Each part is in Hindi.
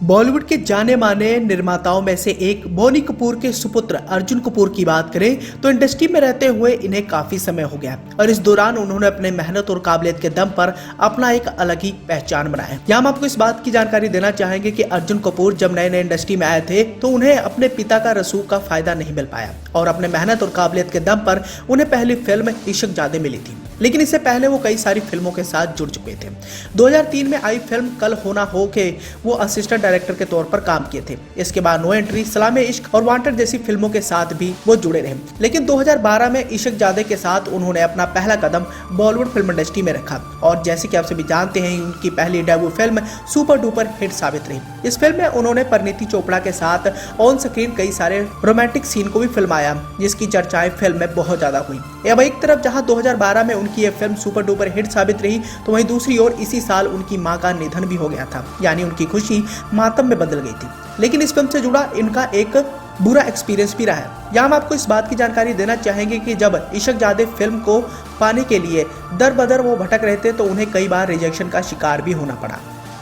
बॉलीवुड के जाने माने निर्माताओं में से एक बोनी कपूर के सुपुत्र अर्जुन कपूर की बात करें तो इंडस्ट्री में रहते हुए इन्हें काफी समय हो गया और इस दौरान उन्होंने अपने मेहनत और काबिलियत के दम पर अपना एक अलग ही पहचान बनाया। यहाँ हम आपको इस बात की जानकारी देना चाहेंगे कि अर्जुन कपूर जब नए नए इंडस्ट्री में आए थे तो उन्हें अपने पिता का रसूख का फायदा नहीं मिल पाया और अपने मेहनत और काबिलियत के दम पर उन्हें पहली फिल्म इश्क-ए-जादे मिली थी, लेकिन इससे पहले वो कई सारी फिल्मों के साथ जुड़ चुके थे। 2003 में आई फिल्म कल हो ना हो के वो असिस्टेंट डायरेक्टर के तौर पर काम किए थे। इसके बाद नो एंट्री, सलामे इश्क और वांटेड जैसी फिल्मों के साथ भी वो जुड़े रहे, लेकिन 2012 में इश्क-ए-जादे के साथ उन्होंने अपना पहला कदम बॉलीवुड फिल्म इंडस्ट्री में रखा और जैसे कि आप सभी जानते हैं उनकी पहली debut film super duper hit साबित रही। इस फिल्म में उन्होंने परिणीति चोपड़ा के साथ ऑन स्क्रीन कई सारे रोमांटिक सीन को भी फिल्माया, जिसकी चर्चाएं फिल्म में बहुत ज्यादा हुई। अब एक तरफ जहां 2012 में उनकी ये फिल्म सुपर डुपर हिट साबित रही तो वहीं दूसरी ओर इसी साल उनकी मां का निधन भी हो गया था, यानी उनकी खुशी मातम में बदल गई थी। लेकिन इस फिल्म से जुड़ा इनका एक बुरा एक्सपीरियंस भी रहा है। यहाँ हम आपको इस बात की जानकारी देना चाहेंगे कि जब इश्क-ए-जादे फिल्म को पाने के लिए दर बदर वो भटक रहे थे तो उन्हें कई बार रिजेक्शन का शिकार भी होना पड़ा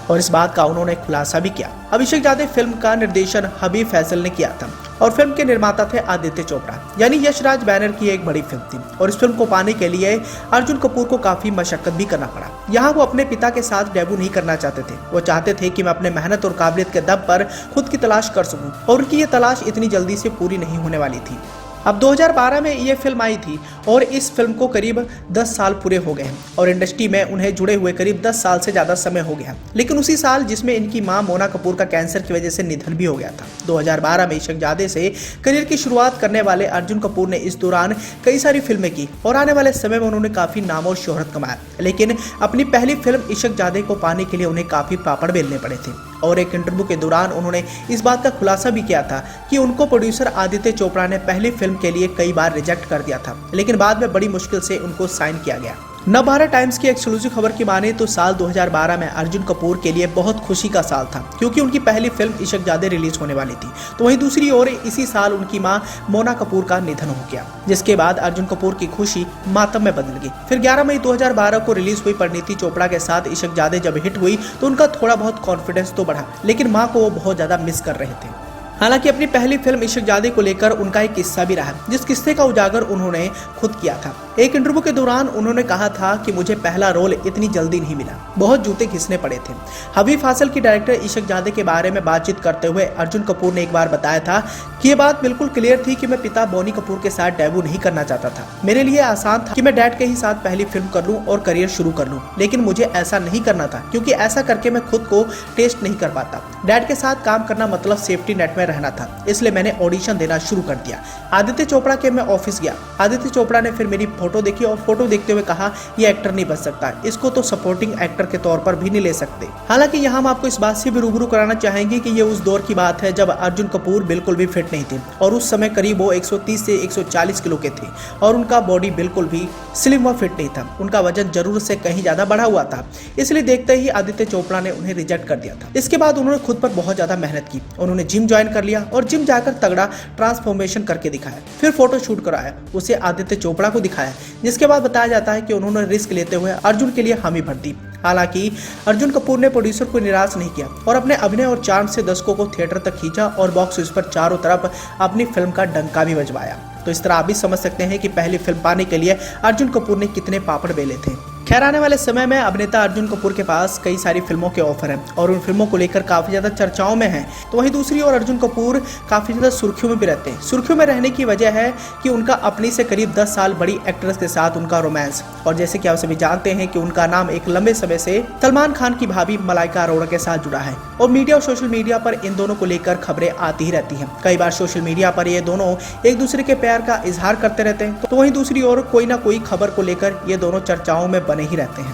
और इस बात का उन्होंने खुलासा भी किया। अब इश्क-ए-जादे फिल्म का निर्देशन हबीब फैसल ने किया था और फिल्म के निर्माता थे आदित्य चोपड़ा, यानी यश राज बैनर की एक बड़ी फिल्म थी और इस फिल्म को पाने के लिए अर्जुन कपूर को काफी मशक्कत भी करना पड़ा। यहाँ वो अपने पिता के साथ डेब्यू नहीं करना चाहते थे, वो चाहते थे कि मैं अपने मेहनत और काबिलियत के दम पर खुद की तलाश कर सकूं और उनकी ये तलाश इतनी जल्दी से पूरी नहीं होने वाली थी। अब 2012 में ये फिल्म आई थी और इस फिल्म को करीब 10 साल पूरे हो गए हैं और इंडस्ट्री में उन्हें जुड़े हुए करीब 10 साल से ज़्यादा समय हो गया। लेकिन उसी साल जिसमें इनकी मां मोना कपूर का कैंसर की वजह से निधन भी हो गया था। 2012 में इश्क-ए-जादे से करियर की शुरुआत करने वाले अर्जुन कपूर ने इस दौरान कई सारी फिल्में की और आने वाले समय में उन्होंने काफ़ी नाम और शोहरत कमाया, लेकिन अपनी पहली फिल्म इश्क-ए-जादे को पाने के लिए उन्हें काफ़ी पापड़ बेलने पड़े थे और एक इंटरव्यू के दौरान उन्होंने इस बात का खुलासा भी किया था कि उनको प्रोड्यूसर आदित्य चोपड़ा ने पहली फिल्म के लिए कई बार रिजेक्ट कर दिया था, लेकिन बाद में बड़ी मुश्किल से उनको साइन किया गया। नवभारत टाइम्स की एक्सक्लूसिव खबर की माने तो साल 2012 में अर्जुन कपूर के लिए बहुत खुशी का साल था क्योंकि उनकी पहली फिल्म इश्क-ए-जादे रिलीज होने वाली थी। तो वहीं दूसरी ओर इसी साल उनकी मां मोना कपूर का निधन हो गया, जिसके बाद अर्जुन कपूर की खुशी मातम में बदल गई। फिर 11 मई 2012 को रिलीज हुई परिणीति चोपड़ा के साथ इश्क-ए-जादे जब हिट हुई तो उनका थोड़ा बहुत कॉन्फिडेंस तो बढ़ा, लेकिन मां को वो बहुत ज्यादा मिस कर रहे थे। हालांकि अपनी पहली फिल्म इश्क-ए-जादे को लेकर उनका एक किस्सा भी रहा, जिस किस्से का उजागर उन्होंने खुद किया था। एक इंटरव्यू के दौरान उन्होंने कहा था कि मुझे पहला रोल इतनी जल्दी नहीं मिला, बहुत जूते घिसने पड़े थे। हबीब फैसल की डायरेक्टर इश्क-ए-जादे के बारे में बातचीत करते हुए अर्जुन कपूर ने एक बार बताया था कि ये बात बिल्कुल क्लियर थी कि मैं पिता बोनी कपूर के साथ डेब्यू नहीं करना चाहता था। मेरे लिए आसान था कि मैं डैड के ही साथ पहली फिल्म कर लूं और करियर शुरू कर लूं, लेकिन मुझे ऐसा नहीं करना था क्योंकि ऐसा करके मैं खुद को टेस्ट नहीं कर पाता। डैड के साथ काम करना मतलब सेफ्टी नेट में रहना था, इसलिए मैंने ऑडिशन देना शुरू कर दिया। आदित्य चोपड़ा के मैं ऑफिस गया, आदित्य चोपड़ा ने फिर मेरी फोटो देखी और फोटो देखते हुए कहा ये एक्टर नहीं बन सकता, इसको तो सपोर्टिंग एक्टर के तौर पर भी नहीं ले सकते। हालांकि यहाँ हम आपको इस बात से भी रूबरू कराना चाहेंगे कि ये उस दौर की बात है जब अर्जुन कपूर बिल्कुल भी फिट नहीं थे और उस समय करीब वो 130 से 140 किलो के थे और उनका बॉडी बिल्कुल भी स्लिम व फिट नहीं था। उनका वजन जरूरत से कहीं ज्यादा बढ़ा हुआ था, इसलिए देखते ही आदित्य चोपड़ा ने उन्हें रिजेक्ट कर दिया था। इसके बाद उन्होंने खुद पर बहुत ज्यादा मेहनत की, उन्होंने जिम ज्वाइन कर लिया और जिम जाकर तगड़ा ट्रांसफॉर्मेशन करके दिखाया, फिर फोटो शूट कराया, उसे आदित्य चोपड़ा को दिखाया, जिसके बाद बताया जाता है कि उन्होंने रिस्क लेते हुए अर्जुन के लिए हामी भर दी। हालांकि अर्जुन कपूर ने प्रोड्यूसर को निराश नहीं किया और अपने अभिनय और चार्म से दर्शकों को थिएटर तक खींचा और बॉक्स ऑफिस पर चारों तरफ अपनी फिल्म का डंका भी बजवाया। तो इस तरह आप भी समझ सकते हैं कि पहली फिल्म पाने के लिए अर्जुन कपूर ने कितने पापड़ बेले थे। खैर आने वाले समय में अभिनेता अर्जुन कपूर के पास कई सारी फिल्मों के ऑफर हैं और उन फिल्मों को लेकर काफी ज्यादा चर्चाओं में हैं। तो वहीं दूसरी ओर अर्जुन कपूर काफी ज्यादा सुर्खियों में भी रहते हैं। सुर्खियों में रहने की वजह है कि उनका अपनी से करीब 10 साल बड़ी एक्ट्रेस के साथ उनका रोमांस, और जैसे कि आप सभी जानते हैं कि उनका नाम एक लंबे समय से सलमान खान की भाभी मलाइका अरोड़ा के साथ जुड़ा है और मीडिया और सोशल मीडिया पर इन दोनों को लेकर खबरें आती ही रहती हैं। कई बार सोशल मीडिया पर ये दोनों एक दूसरे के प्यार का इजहार करते रहते हैं, तो वहीं दूसरी ओर कोई ना कोई खबर को लेकर ये दोनों चर्चाओं में बने ही रहते हैं।